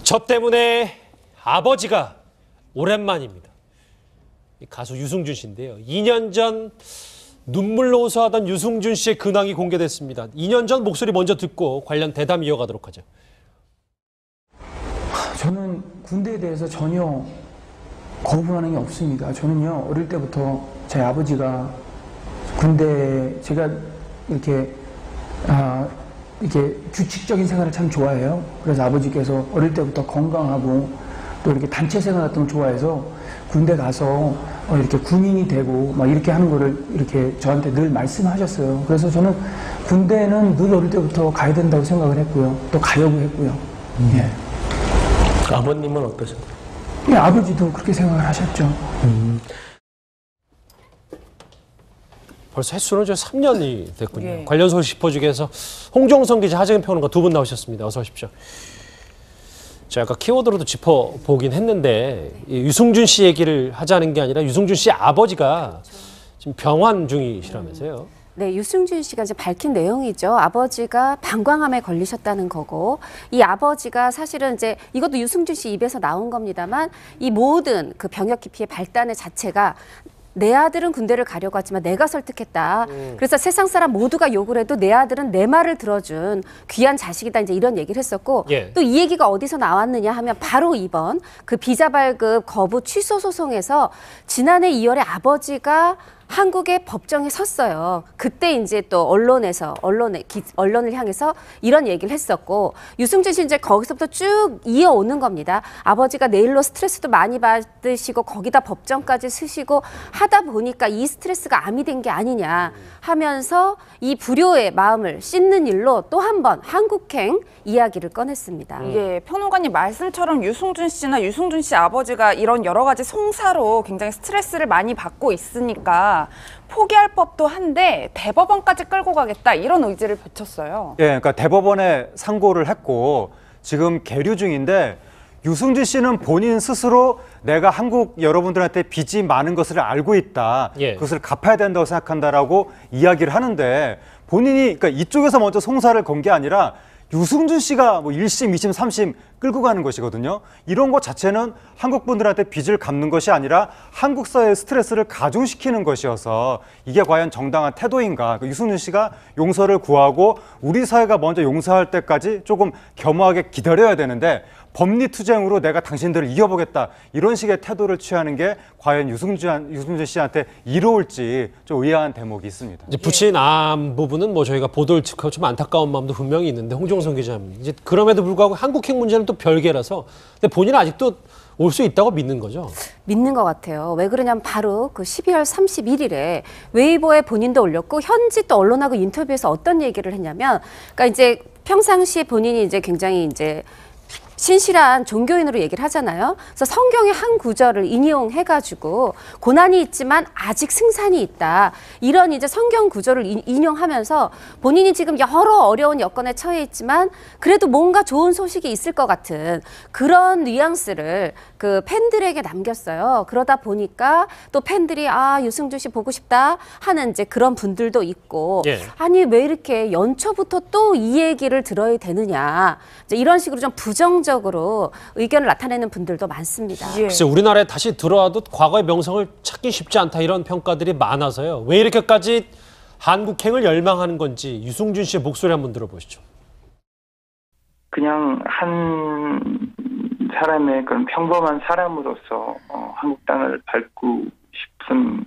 저 때문에 아버지가 오랜만입니다. 가수 유승준 씨인데요. 2년 전 눈물로 호소하던 유승준 씨의 근황이 공개됐습니다. 2년 전 목소리 먼저 듣고 관련 대담 이어가도록 하죠. 저는 군대에 대해서 전혀 거부하는 게 없습니다. 저는요, 어릴 때부터 제 아버지가 군대, 제가 이렇게 규칙적인 생활을 참 좋아해요. 그래서 아버지께서 어릴 때부터 건강하고 또 이렇게 단체 생활 같은 걸 좋아해서 군대 가서 이렇게 군인이 되고 막 이렇게 하는 거를 이렇게 저한테 늘 말씀하셨어요. 그래서 저는 군대는 늘 어릴 때부터 가야 된다고 생각을 했고요. 또 가려고 했고요. 예. 아버님은 어떠셨나요? 예, 아버지도 그렇게 생각을 하셨죠. 벌써 횟수는 3년이 됐군요. 예. 관련 소식 짚어주기 위해서 홍정성 기자, 하재근 평론가 두 분 나오셨습니다. 어서 오십시오. 제가 아까 키워드로도 짚어보긴 했는데 유승준 씨 얘기를 하자는 게 아니라 유승준 씨 아버지가 지금 병환 중이시라면서요. 네, 유승준 씨가 이제 밝힌 내용이죠. 아버지가 방광암에 걸리셨다는 거고, 이 아버지가 사실은 이제 이것도 유승준 씨 입에서 나온 겁니다만, 이 모든 그 병역 기피의 발단의 자체가 내 아들은 군대를 가려고 하지만 내가 설득했다. 그래서 세상 사람 모두가 욕을 해도 내 아들은 내 말을 들어준 귀한 자식이다. 이제 이런 얘기를 했었고, 예. 또 이 얘기가 어디서 나왔느냐 하면 바로 이번 그 비자 발급 거부 취소 소송에서 지난해 2월에 아버지가 한국의 법정에 섰어요. 그때 이제 또 언론을 향해서 이런 얘기를 했었고, 유승준 씨 이제 거기서부터 쭉 이어오는 겁니다. 아버지가 내일로 스트레스도 많이 받으시고 거기다 법정까지 쓰시고 하다 보니까 이 스트레스가 암이 된 게 아니냐 하면서 이 불효의 마음을 씻는 일로 또 한 번 한국행 이야기를 꺼냈습니다. 예, 평론가님 말씀처럼 유승준 씨나 유승준 씨 아버지가 이런 여러 가지 송사로 굉장히 스트레스를 많이 받고 있으니까 포기할 법도 한데 대법원까지 끌고 가겠다 이런 의지를 펼쳤어요. 예, 그러니까 대법원에 상고를 했고 지금 계류 중인데 유승준 씨는 본인 스스로 내가 한국 여러분들한테 빚이 많은 것을 알고 있다. 예. 그것을 갚아야 된다고 생각한다라고 이야기를 하는데 본인이 그러니까 이쪽에서 먼저 송사를 건 게 아니라 유승준 씨가 뭐 1심, 2심, 3심 끌고 가는 것이거든요. 이런 것 자체는 한국 분들한테 빚을 갚는 것이 아니라 한국 사회의 스트레스를 가중시키는 것이어서 이게 과연 정당한 태도인가. 유승준 씨가 용서를 구하고 우리 사회가 먼저 용서할 때까지 조금 겸허하게 기다려야 되는데 법리투쟁으로 내가 당신들을 이겨보겠다 이런 식의 태도를 취하는 게 과연 유승준 씨한테 이로울지 좀 의아한 대목이 있습니다. 이제 부친 암 부분은 뭐 저희가 보도를 듣고 좀 안타까운 마음도 분명히 있는데 홍정성 기자님 이제 그럼에도 불구하고 한국행 문제는 또 별개라서 근데 본인은 아직도 올 수 있다고 믿는 거죠? 믿는 것 같아요. 왜 그러냐면 바로 그 12월 31일에 웨이보에 본인도 올렸고 현지 또 언론하고 인터뷰에서 어떤 얘기를 했냐면, 그러니까 이제 평상시에 본인이 이제 굉장히 이제 신실한 종교인으로 얘기를 하잖아요. 그래서 성경의 한 구절을 인용해가지고 고난이 있지만 아직 승산이 있다. 이런 이제 성경 구절을 인용하면서 본인이 지금 여러 어려운 여건에 처해 있지만 그래도 뭔가 좋은 소식이 있을 것 같은 그런 뉘앙스를 그 팬들에게 남겼어요. 그러다 보니까 또 팬들이 유승준 씨 보고 싶다 하는 이제 그런 분들도 있고, 예. 아니 왜 이렇게 연초부터 또 이 얘기를 들어야 되느냐 이제 이런 식으로 좀 부정적으로 의견을 나타내는 분들도 많습니다. 예. 글쎄 우리나라에 다시 들어와도 과거의 명성을 찾기 쉽지 않다 이런 평가들이 많아서요. 왜 이렇게까지 한국행을 열망하는 건지 유승준 씨의 목소리 한번 들어보시죠. 그냥 한 사람의 그런 평범한 사람으로서 한국 땅을 밟고 싶은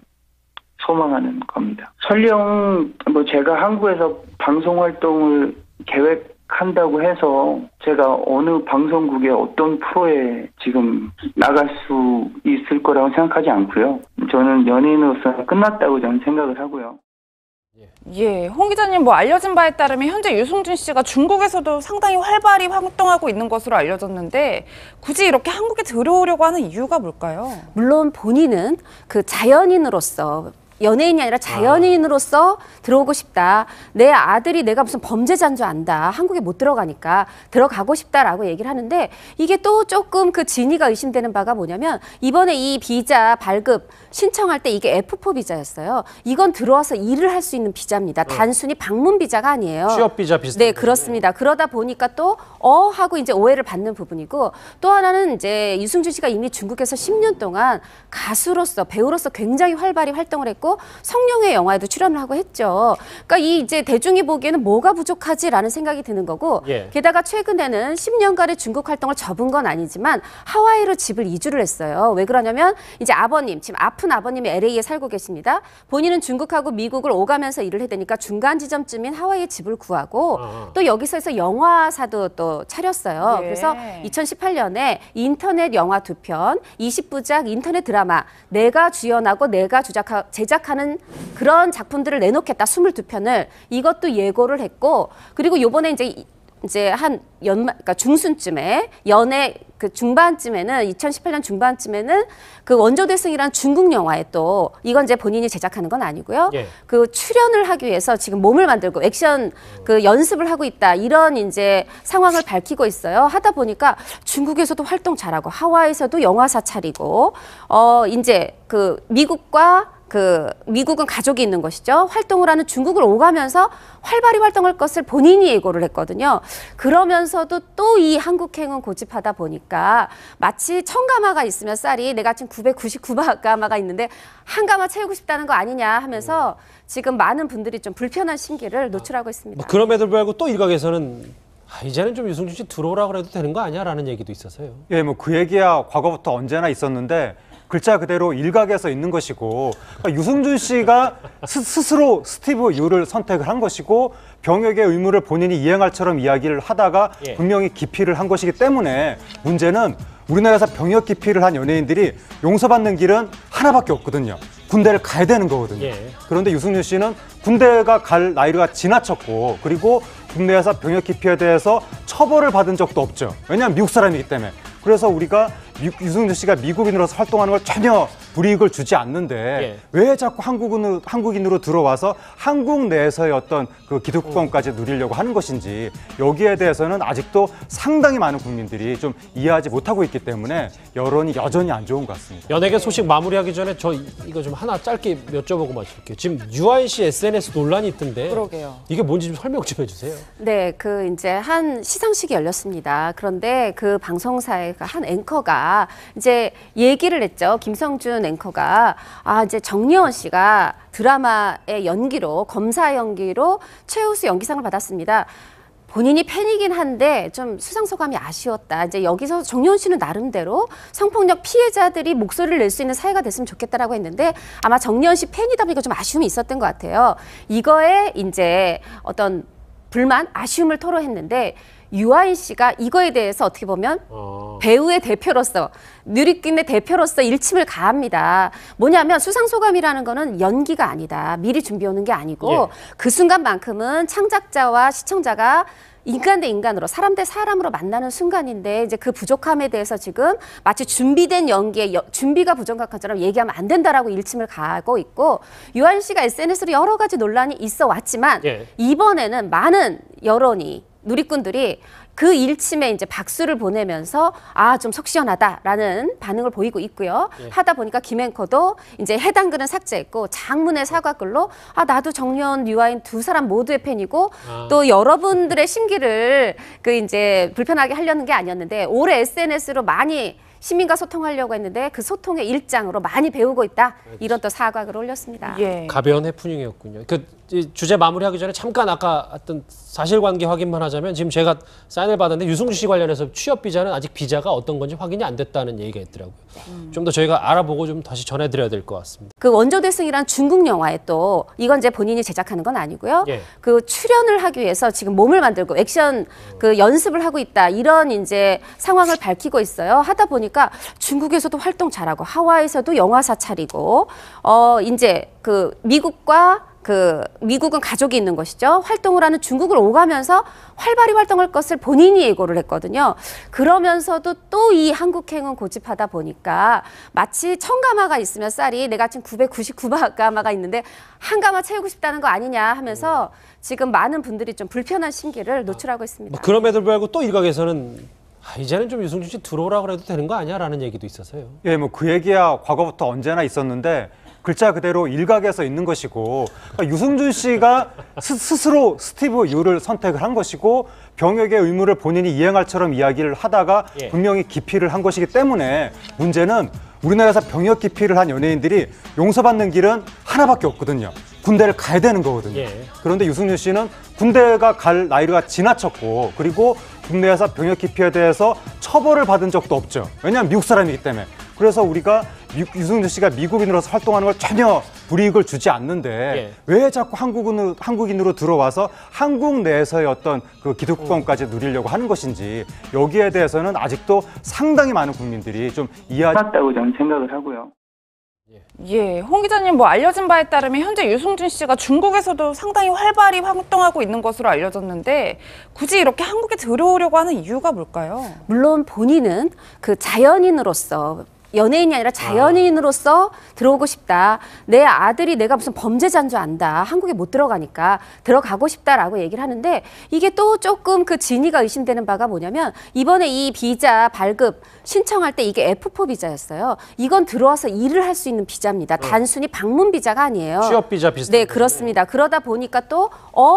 소망하는 겁니다. 설령 뭐 제가 한국에서 방송 활동을 계획한다고 해서 제가 어느 방송국의 어떤 프로에 지금 나갈 수 있을 거라고 생각하지 않고요. 저는 연예인으로서 끝났다고 저는 생각을 하고요. 예, 홍 기자님 뭐 알려진 바에 따르면 현재 유승준 씨가 중국에서도 상당히 활발히 활동하고 있는 것으로 알려졌는데 굳이 이렇게 한국에 들어오려고 하는 이유가 뭘까요? 물론 본인은 그 자연인으로서 연예인이 아니라 자연인으로서 들어오고 싶다. 내 아들이 내가 무슨 범죄자인 줄 안다. 한국에 못 들어가니까 들어가고 싶다라고 얘기를 하는데 이게 또 조금 그 진위가 의심되는 바가 뭐냐면 이번에 이 비자 발급 신청할 때 이게 F4 비자였어요. 이건 들어와서 일을 할 수 있는 비자입니다. 단순히 방문 비자가 아니에요. 취업 비자 비슷한. 네, 그렇습니다. 그러다 보니까 또 하고 이제 오해를 받는 부분이고 또 하나는 이제 유승준 씨가 이미 중국에서 10년 동안 가수로서 배우로서 굉장히 활발히 활동을 했고 성룡의 영화에도 출연을 하고 했죠. 그러니까 이 이제 대중이 보기에는 뭐가 부족하지라는 생각이 드는 거고 예. 게다가 최근에는 10년간의 중국 활동을 접은 건 아니지만 하와이로 집을 이주를 했어요. 왜 그러냐면 이제 아버님, 지금 아픈 아버님이 LA에 살고 계십니다. 본인은 중국하고 미국을 오가면서 일을 해야 되니까 중간 지점쯤인 하와이에 집을 구하고 또 여기서 해서 영화사도 또 차렸어요. 예. 그래서 2018년에 인터넷 영화 2편, 20부작 인터넷 드라마 내가 주연하고 내가 제작하는 그런 작품들을 내놓겠다. 22편을 이것도 예고를 했고 그리고 요번에 이제 한 그러니까 중순쯤에 연애 그 중반쯤에는 2018년 중반쯤에는 그 원조대승이라는 중국 영화에 또 이건 이제 본인이 제작하는 건 아니고요. 예. 그 출연을 하기 위해서 지금 몸을 만들고 액션 그 연습을 하고 있다. 이런 이제 상황을 밝히고 있어요. 하다 보니까 중국에서도 활동 잘하고 하와이에서도 영화사 차리고 이제 그 미국은 가족이 있는 것이죠. 활동을 하는 중국을 오가면서 활발히 활동할 것을 본인이 예고를 했거든요. 그러면서도 또 이 한국행은 고집하다 보니까 마치 1000가마가 있으면 쌀이 내가 지금 999가마가 있는데 한 가마 채우고 싶다는 거 아니냐 하면서 지금 많은 분들이 좀 불편한 심기를 노출하고 있습니다. 뭐 그럼에도 불구하고 또 일각에서는 이제는 좀 유승준 씨 들어오라 그래도 되는 거 아니야라는 얘기도 있어서요. 예, 뭐 그 얘기야 과거부터 언제나 있었는데 글자 그대로 일각에서 있는 것이고 그러니까 유승준 씨가 스스로 스티브 유를 선택을 한 것이고 병역의 의무를 본인이 이행할처럼 이야기를 하다가 예. 분명히 기피를 한 것이기 때문에 문제는 우리나라에서 병역 기피를 한 연예인들이 용서받는 길은 하나밖에 없거든요. 군대를 가야 되는 거거든요. 예. 그런데 유승준 씨는 군대가 갈 나이가 지나쳤고 그리고 국내에서 병역 기피에 대해서 처벌을 받은 적도 없죠. 왜냐하면 미국 사람이기 때문에. 그래서 우리가 유승준 씨가 미국인으로서 활동하는 걸 전혀 불이익을 주지 않는데 예. 왜 자꾸 한국인으로 들어와서 한국 내에서의 어떤 그 기득권까지 누리려고 하는 것인지 여기에 대해서는 아직도 상당히 많은 국민들이 좀 이해하지 못하고 있기 때문에 여론이 여전히 안 좋은 것 같습니다. 연예계 소식 마무리하기 전에 저 이거 좀 하나 짧게 여쭤보고 마칠게요. 지금 유아인 씨 SNS 논란이 있던데 그러게요. 이게 뭔지 좀 설명 좀 해주세요. 네, 그 이제 한 시상식이 열렸습니다. 그런데 그 방송사의 한 앵커가 이제 얘기를 했죠. 김성준 앵커가 이제 정려원 씨가 드라마의 연기로 검사 연기로 최우수 연기상을 받았습니다. 본인이 팬이긴 한데 좀 수상 소감이 아쉬웠다. 이제 여기서 정려원 씨는 나름대로 성폭력 피해자들이 목소리를 낼 수 있는 사회가 됐으면 좋겠다라고 했는데 아마 정려원 씨 팬이다 보니까 좀 아쉬움이 있었던 것 같아요. 이거에 이제 어떤 불만, 아쉬움을 토로했는데 유아인 씨가 이거에 대해서 어떻게 보면 배우의 대표로서 누리꾼의 대표로서 일침을 가합니다. 뭐냐면 수상소감이라는 거는 연기가 아니다. 미리 준비해오는 게 아니고 예. 그 순간만큼은 창작자와 시청자가 인간 대 인간으로 사람 대 사람으로 만나는 순간인데 이제 그 부족함에 대해서 지금 마치 준비된 연기에 준비가 부족한 것처럼 얘기하면 안 된다라고 일침을 가하고 있고 유아인 씨가 SNS로 여러 가지 논란이 있어 왔지만 예. 이번에는 많은 여론이 누리꾼들이 그 일침에 이제 박수를 보내면서 좀 속 시원하다라는 반응을 보이고 있고요. 예. 하다 보니까 김 앵커도 이제 해당 글은 삭제했고 장문의 사과글로 나도 정려원, 유아인 두 사람 모두의 팬이고 또 여러분들의 심기를 그 이제 불편하게 하려는 게 아니었는데 올해 SNS로 많이 시민과 소통하려고 했는데 그 소통의 일장으로 많이 배우고 있다. 이런 또 사과글을 올렸습니다. 예. 가벼운 해프닝이었군요. 이 주제 마무리하기 전에 잠깐 아까 어떤 사실관계 확인만 하자면 지금 제가 사인을 받았는데 유승준 씨 관련해서 취업 비자는 아직 비자가 어떤 건지 확인이 안 됐다는 얘기가 있더라고요. 좀 더 저희가 알아보고 좀 다시 전해드려야 될 것 같습니다. 그 원조대승이란 중국 영화에 또 이건 이제 본인이 제작하는 건 아니고요. 예. 그 출연을 하기 위해서 지금 몸을 만들고 액션 그 연습을 하고 있다. 이런 이제 상황을 밝히고 있어요. 하다 보니까 중국에서도 활동 잘하고 하와이에서도 영화사 차리고 이제 그 미국과 그 미국은 가족이 있는 것이죠. 활동을 하는 중국을 오가면서 활발히 활동할 것을 본인이 예고를 했거든요. 그러면서도 또 이 한국행은 고집하다 보니까 마치 1000가마가 있으면 쌀이 내가 지금 999가마가 있는데 한 가마 채우고 싶다는 거 아니냐 하면서 지금 많은 분들이 좀 불편한 심기를 노출하고 있습니다. 뭐 그럼에도 불구하고 또 일각에서는 이제는 좀 유승준 씨 들어오라 그래도 되는 거 아니야라는 얘기도 있었어요. 예, 뭐 그 얘기야 과거부터 언제나 있었는데 글자 그대로 일각에서 있는 것이고 그러니까 유승준 씨가 스스로 스티브 유를 선택을 한 것이고 병역의 의무를 본인이 이행할처럼 이야기를 하다가 예. 분명히 기피를 한 것이기 때문에 문제는 우리나라에서 병역 기피를 한 연예인들이 용서받는 길은 하나밖에 없거든요. 군대를 가야 되는 거거든요. 예. 그런데 유승준 씨는 군대가 갈 나이가 지나쳤고 그리고 국내에서 병역 기피에 대해서 처벌을 받은 적도 없죠. 왜냐하면 미국 사람이기 때문에. 그래서 우리가 유승준 씨가 미국인으로서 활동하는 걸 전혀 불이익을 주지 않는데 예. 왜 자꾸 한국인으로 들어와서 한국 내에서의 어떤 그 기득권까지 누리려고 하는 것인지 여기에 대해서는 아직도 상당히 많은 국민들이 좀 이해하지 맞다고 저는 생각을 하고요. 예, 홍 기자님 뭐 알려진 바에 따르면 현재 유승준 씨가 중국에서도 상당히 활발히 활동하고 있는 것으로 알려졌는데 굳이 이렇게 한국에 들어오려고 하는 이유가 뭘까요? 물론 본인은 그 자연인으로서 연예인이 아니라 자연인으로서 들어오고 싶다. 내 아들이 내가 무슨 범죄자인 줄 안다. 한국에 못 들어가니까 들어가고 싶다라고 얘기를 하는데 이게 또 조금 그 진위가 의심되는 바가 뭐냐면 이번에 이 비자 발급 신청할 때 이게 F4 비자였어요. 이건 들어와서 일을 할 수 있는 비자입니다. 단순히 방문 비자가 아니에요. 취업 비자 비슷한 네, 거죠. 그렇습니다. 그러다 보니까 또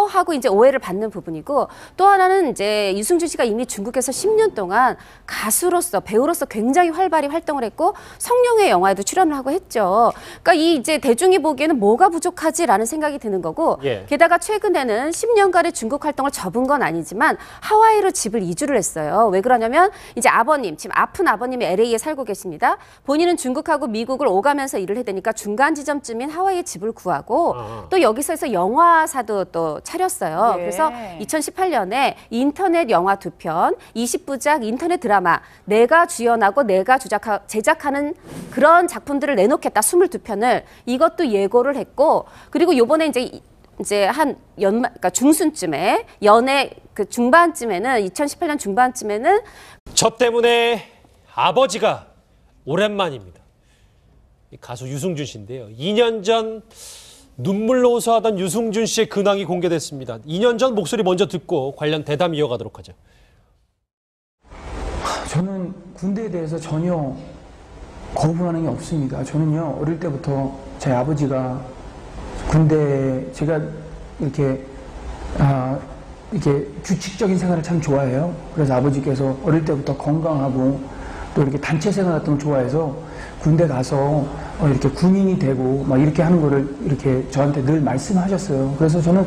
하고 이제 오해를 받는 부분이고 또 하나는 이제 유승준 씨가 이미 중국에서 10년 동안 가수로서 배우로서 굉장히 활발히 활동을 했고 성룡의 영화에도 출연을 하고 했죠. 그러니까 이 이제 대중이 보기에는 뭐가 부족하지라는 생각이 드는 거고 예. 게다가 최근에는 10년간의 중국 활동을 접은 건 아니지만 하와이로 집을 이주를 했어요. 왜 그러냐면 이제 아버님, 지금 아픈 아버님이 LA에 살고 계십니다. 본인은 중국하고 미국을 오가면서 일을 해대니까 중간 지점쯤인 하와이에 집을 구하고 또 여기서 해서 영화사도 또 차렸어요. 예. 그래서 2018년에 인터넷 영화 2편, 20부작 인터넷 드라마 내가 주연하고 내가 제작하는 그런 작품들을 내놓겠다. 22편을 이것도 예고를 했고 그리고 요번에 이제 한 그러니까 중순쯤에 연애 그 중반쯤에는 2018년 중반쯤에는 저 때문에 아버지가 오랜만입니다. 이 가수 유승준 씨인데요. 2년 전 눈물로 호소하던 유승준 씨의 근황이 공개됐습니다. 2년 전 목소리 먼저 듣고 관련 대담 이어가도록 하죠. 저는 군대에 대해서 전혀 거부하는 게 없습니다. 저는요, 어릴 때부터 제 아버지가 군대, 제가 이렇게 규칙적인 생활을 참 좋아해요. 그래서 아버지께서 어릴 때부터 건강하고 또 이렇게 단체 생활 같은 걸 좋아해서 군대 가서 이렇게 군인이 되고 막 이렇게 하는 거를 이렇게 저한테 늘 말씀하셨어요. 그래서 저는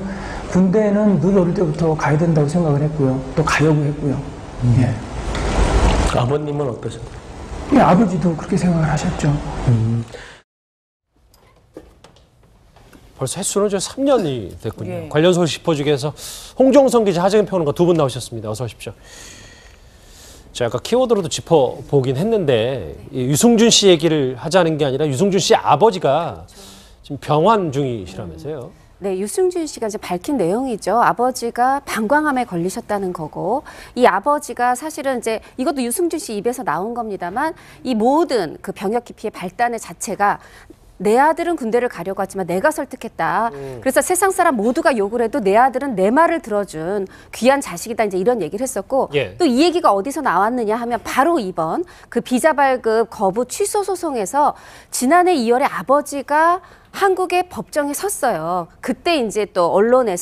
군대는 늘 어릴 때부터 가야 된다고 생각을 했고요. 또 가려고 했고요. 예. 아버님은 어떠셨나요? 예, 아버지도 그렇게 생각을 하셨죠. 벌써 횟수는 3년이 됐군요. 예. 관련 소식 짚어주기 위해서 홍정성 기자, 하재근 평론가 두 분 나오셨습니다. 어서 오십시오. 제가 아까 키워드로도 짚어보긴 했는데 이 유승준 씨 얘기를 하자는 게 아니라 유승준 씨 아버지가 지금 병환 중이시라면서요. 네, 유승준 씨가 이제 밝힌 내용이죠. 아버지가 방광암에 걸리셨다는 거고, 이 아버지가 사실은 이제 이것도 유승준 씨 입에서 나온 겁니다만, 이 모든 그 병역 기피의 발단의 자체가 내 아들은 군대를 가려고 하지만 내가 설득했다. 그래서 세상 사람 모두가 욕을 해도 내 아들은 내 말을 들어준 귀한 자식이다. 이제 이런 얘기를 했었고 예. 또 이 얘기가 어디서 나왔느냐 하면 바로 이번 그 비자 발급 거부 취소 소송에서 지난해 2월에 아버지가 한국의 법정에 섰어요. 그때 이제 또 언론을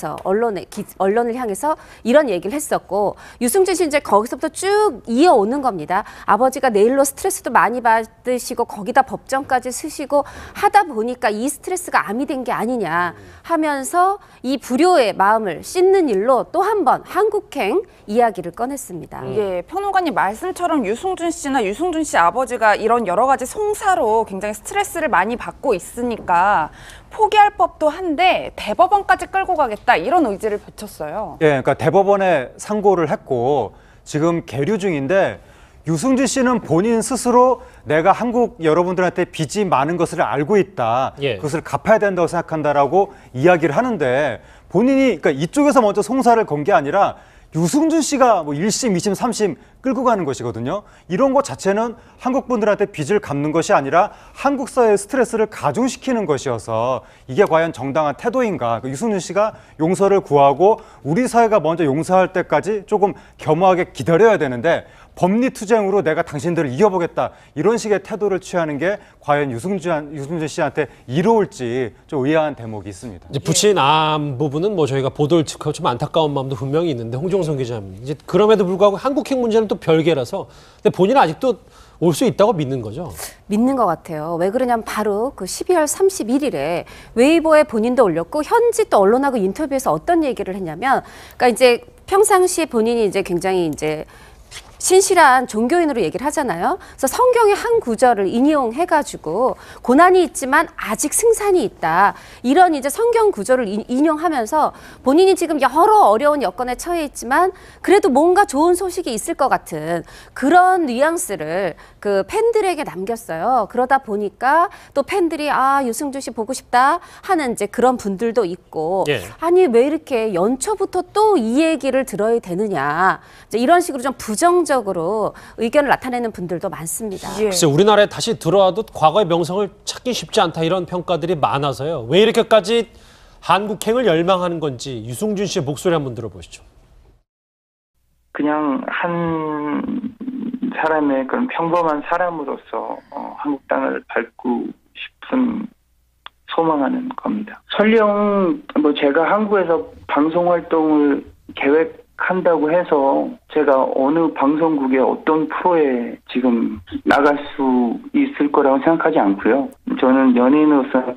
향해서 이런 얘기를 했었고 유승준 씨 이제 거기서부터 쭉 이어오는 겁니다. 아버지가 내일로 스트레스도 많이 받으시고 거기다 법정까지 쓰시고 하다 보니까 이 스트레스가 암이 된 게 아니냐 하면서 이 불효의 마음을 씻는 일로 또 한 번 한국행 이야기를 꺼냈습니다. 예, 평론가님 말씀처럼 유승준 씨나 유승준 씨 아버지가 이런 여러 가지 송사로 굉장히 스트레스를 많이 받고 있으니까 포기할 법도 한데 대법원까지 끌고 가겠다 이런 의지를 펼쳤어요. 예, 그러니까 대법원에 상고를 했고 지금 계류 중인데 유승준 씨는 본인 스스로 내가 한국 여러분들한테 빚이 많은 것을 알고 있다. 예. 그것을 갚아야 된다고 생각한다라고 이야기를 하는데 본인이 그러니까 이쪽에서 먼저 송사를 건 게 아니라 유승준 씨가 뭐 1심, 2심, 3심 끌고 가는 것이거든요. 이런 것 자체는 한국 분들한테 빚을 갚는 것이 아니라 한국 사회의 스트레스를 가중시키는 것이어서 이게 과연 정당한 태도인가. 유승준 씨가 용서를 구하고 우리 사회가 먼저 용서할 때까지 조금 겸허하게 기다려야 되는데 법리투쟁으로 내가 당신들을 이겨보겠다 이런 식의 태도를 취하는 게 과연 유승준 씨한테 이로울지 좀 의아한 대목이 있습니다. 이제 부친 암 부분은 뭐 저희가 보도를 직하고 좀 안타까운 마음도 분명히 있는데 홍종성 기자님 이제 그럼에도 불구하고 한국핵 문제는 또 별개라서 근데 본인은 아직도 올 수 있다고 믿는 거죠? 믿는 것 같아요. 왜 그러냐면 바로 그 12월 31일에 웨이보에 본인도 올렸고 현지 또 언론하고 인터뷰에서 어떤 얘기를 했냐면 그러니까 이제 평상시에 본인이 이제 굉장히 이제 신실한 종교인으로 얘기를 하잖아요. 그래서 성경의 한 구절을 인용해가지고 고난이 있지만 아직 승산이 있다. 이런 이제 성경 구절을 인용하면서 본인이 지금 여러 어려운 여건에 처해 있지만 그래도 뭔가 좋은 소식이 있을 것 같은 그런 뉘앙스를 그 팬들에게 남겼어요. 그러다 보니까 또 팬들이 아 유승준 씨 보고 싶다 하는 이제 그런 분들도 있고 예. 아니 왜 이렇게 연초부터 또 이 얘기를 들어야 되느냐 이제 이런 식으로 좀 부정적으로 의견을 나타내는 분들도 많습니다. 예. 글쎄 우리나라에 다시 들어와도 과거의 명성을 찾기 쉽지 않다 이런 평가들이 많아서요. 왜 이렇게까지 한국행을 열망하는 건지 유승준 씨의 목소리 한번 들어보시죠. 그냥 한 사람의 그런 평범한 사람으로서 한국 땅을 밟고 싶은 소망하는 겁니다. 설령 뭐 제가 한국에서 방송 활동을 계획한다고 해서 제가 어느 방송국의 어떤 프로에 지금 나갈 수 있을 거라고 생각하지 않고요. 저는 연예인으로서